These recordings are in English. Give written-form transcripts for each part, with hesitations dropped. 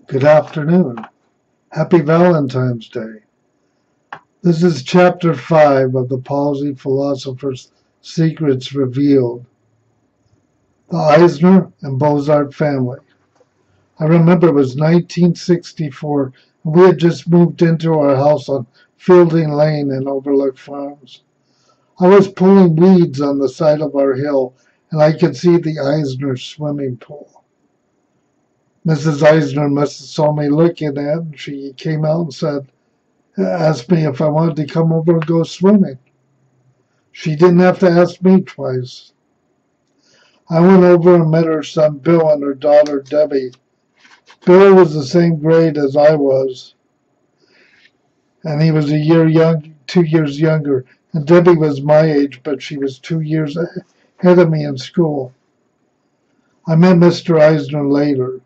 Good afternoon. Happy Valentine's Day. This is Chapter 5 of the Palsy Philosopher's Secrets Revealed. The Eisner and Boszhardt family. I remember it was 1964, and we had just moved into our house on Fielding Lane in Overlook Farms. I was pulling weeds on the side of our hill, and I could see the Eisner swimming pool. Mrs. Eisner must have saw me looking at it, and she came out and asked me if I wanted to come over and go swimming. She didn't have to ask me twice. I went over and met her son Bill and her daughter Debbie. Bill was the same grade as I was, and he was 2 years younger, and Debbie was my age, but she was 2 years ahead of me in school. I met Mr. Eisner later.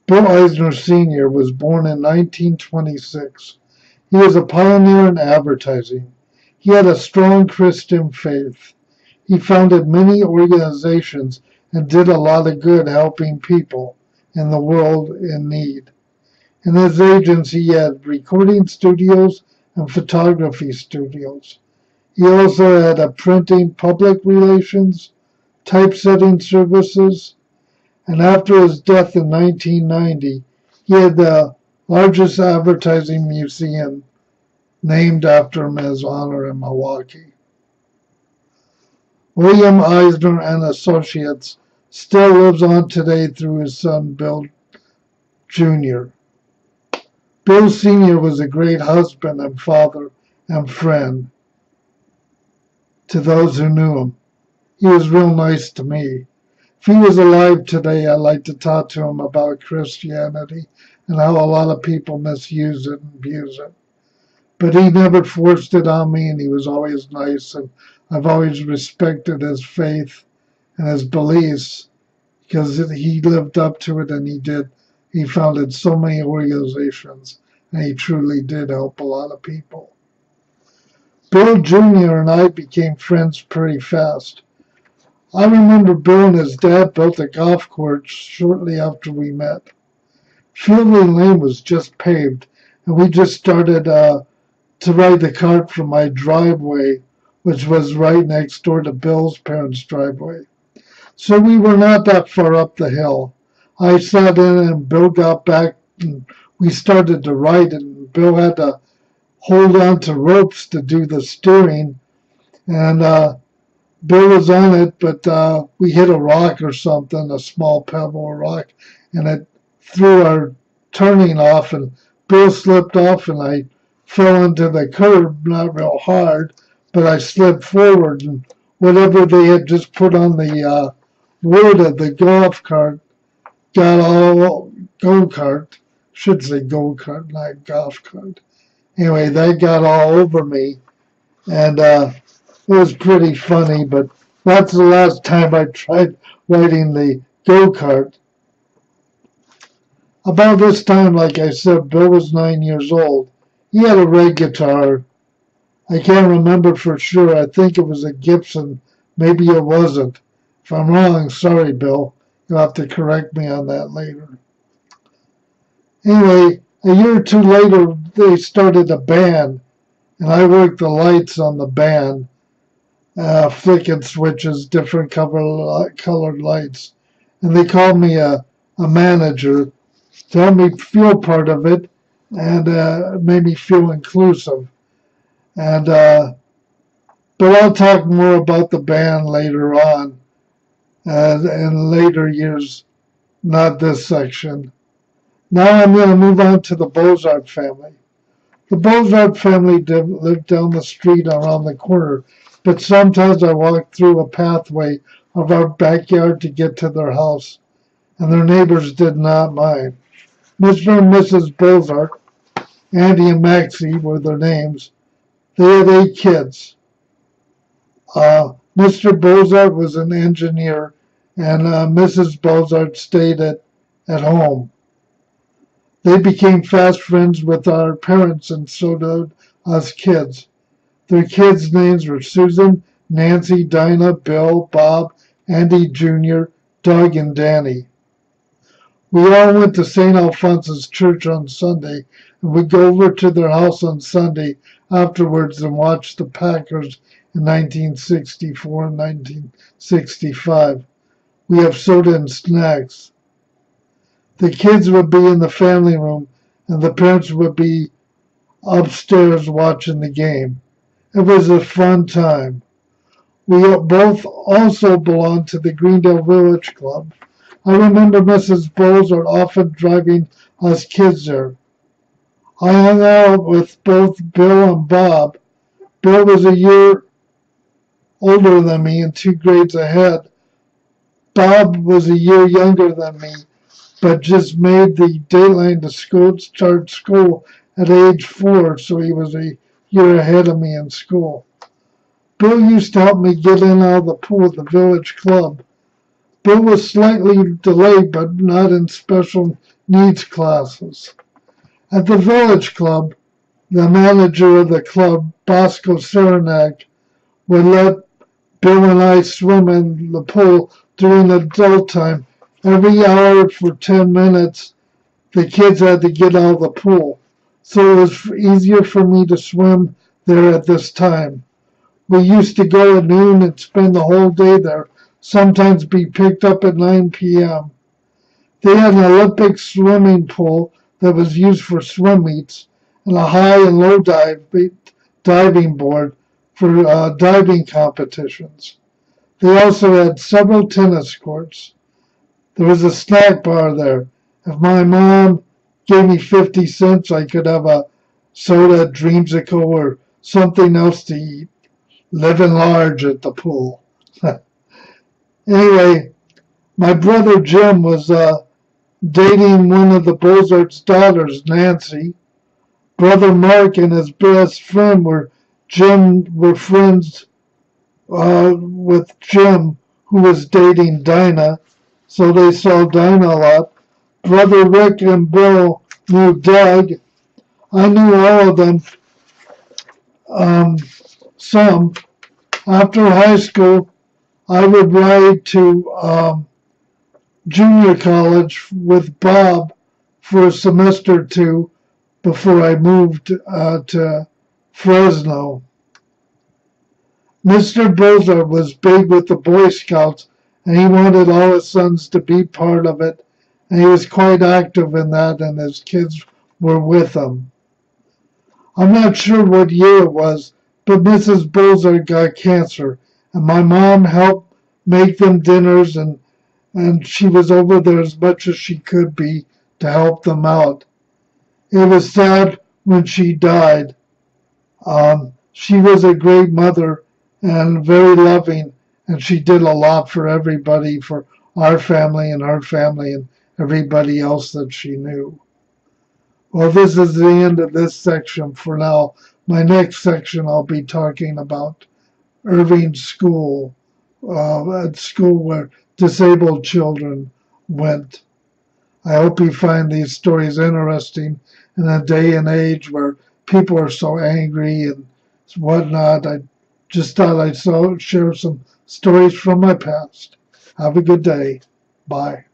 Bill Eisner Sr. was born in 1926. He was a pioneer in advertising. He had a strong Christian faith. He founded many organizations and did a lot of good helping people in the world in need. In his agency, he had recording studios and photography studios. He also had a printing, public relations, typesetting services, and after his death in 1990, he had the largest advertising museum named after him as honor in Milwaukee. William Eisner and Associates still lives on today through his son Bill Jr. Bill Sr. was a great husband and father and friend to those who knew him. He was real nice to me. If he was alive today, I'd like to talk to him about Christianity and how a lot of people misuse it and abuse it. But he never forced it on me, and he was always nice, and I've always respected his faith and his beliefs because he lived up to it, and he founded so many organizations, and he truly did help a lot of people. Bill Jr. and I became friends pretty fast. I remember Bill and his dad built a golf course shortly after we met. Fielding Lane was just paved, and we just started to ride the cart from my driveway, which was right next door to Bill's parents' driveway. So we were not that far up the hill. I sat in and Bill got back, and we started to ride, and Bill had to hold on to ropes to do the steering, and Bill was on it, but we hit a rock or something, a small pebble or rock, and it threw our turning off, and Bill slipped off, and I fell into the curb, not real hard, but I slid forward, and whatever they had just put on the wood of the golf cart got all go-kart, should say go-kart, not golf cart. Anyway, that got all over me, and it was pretty funny, but that's the last time I tried riding the go-kart. About this time, like I said, Bill was 9 years old. He had a red guitar. I can't remember for sure. I think it was a Gibson. Maybe it wasn't. If I'm wrong, sorry, Bill. You'll have to correct me on that later. Anyway, a year or two later, they started a band, and I worked the lights on the band. Flicking switches, different colored lights. And they called me a manager to help me feel part of it and made me feel inclusive. And but I'll talk more about the band later on in later years, not this section. Now I'm going to move on to the Boszhardt family. The Boszhardt family lived down the street around the corner, but sometimes I walked through a pathway of our backyard to get to their house, and their neighbors did not mind. Mr. and Mrs. Boszhardt, Andy and Maxie were their names. They had 8 kids. Mr. Boszhardt was an engineer, and Mrs. Boszhardt stayed at home. They became fast friends with our parents, and so did us kids. Their kids' names were Susan, Nancy, Dinah, Bill, Bob, Andy Jr., Doug, and Danny. We all went to St. Alphonsus Church on Sunday, and we'd go over to their house on Sunday afterwards and watch the Packers in 1964 and 1965. We have soda and snacks. The kids would be in the family room, and the parents would be upstairs watching the game. It was a fun time. We both also belonged to the Greendale Village Club. I remember Mrs. Boszhardt often driving us kids there. I hung out with both Bill and Bob. Bill was a year older than me and 2 grades ahead. Bob was a year younger than me, but just made the deadline to start school at age 4, so he was a year ahead of me in school. Bill used to help me get in and out of the pool at the village club. Bill was slightly delayed, but not in special needs classes. At the village club, the manager of the club, Bosco Saranac, would let Bill and I swim in the pool during adult time. Every hour for 10 minutes, the kids had to get out of the pool, so it was easier for me to swim there at this time. We used to go at noon and spend the whole day there, sometimes be picked up at 9 p.m. They had an Olympic swimming pool that was used for swim meets and a high and low diving board for diving competitions. They also had several tennis courts. There was a snack bar there. If my mom gave me 50 cents, I could have a soda, dreamsicle, or something else to eat. Living large at the pool. Anyway, my brother Jim was dating one of the Boszhardts' daughters, Nancy. Brother Mark and his best friend were friends with Jim, who was dating Dinah, so they saw Dinah a lot. Brother Rick and Bill knew Doug. I knew all of them. Some. After high school, I would ride to junior college with Bob for a semester or two before I moved to Fresno. Mr. Boszhardt was big with the Boy Scouts, and he wanted all his sons to be part of it, and he was quite active in that, and his kids were with him. I'm not sure what year it was, but Mrs. Boszhardt got cancer, and my mom helped make them dinners, and she was over there as much as she could be to help them out. It was sad when she died. She was a great mother and very loving, and she did a lot for everybody, for our family and her family and everybody else that she knew. Well, this is the end of this section for now. My next section I'll be talking about Irving's school, at school where disabled children went. I hope you find these stories interesting in a day and age where people are so angry and whatnot. I just thought I'd share some stories from my past. Have a good day. Bye.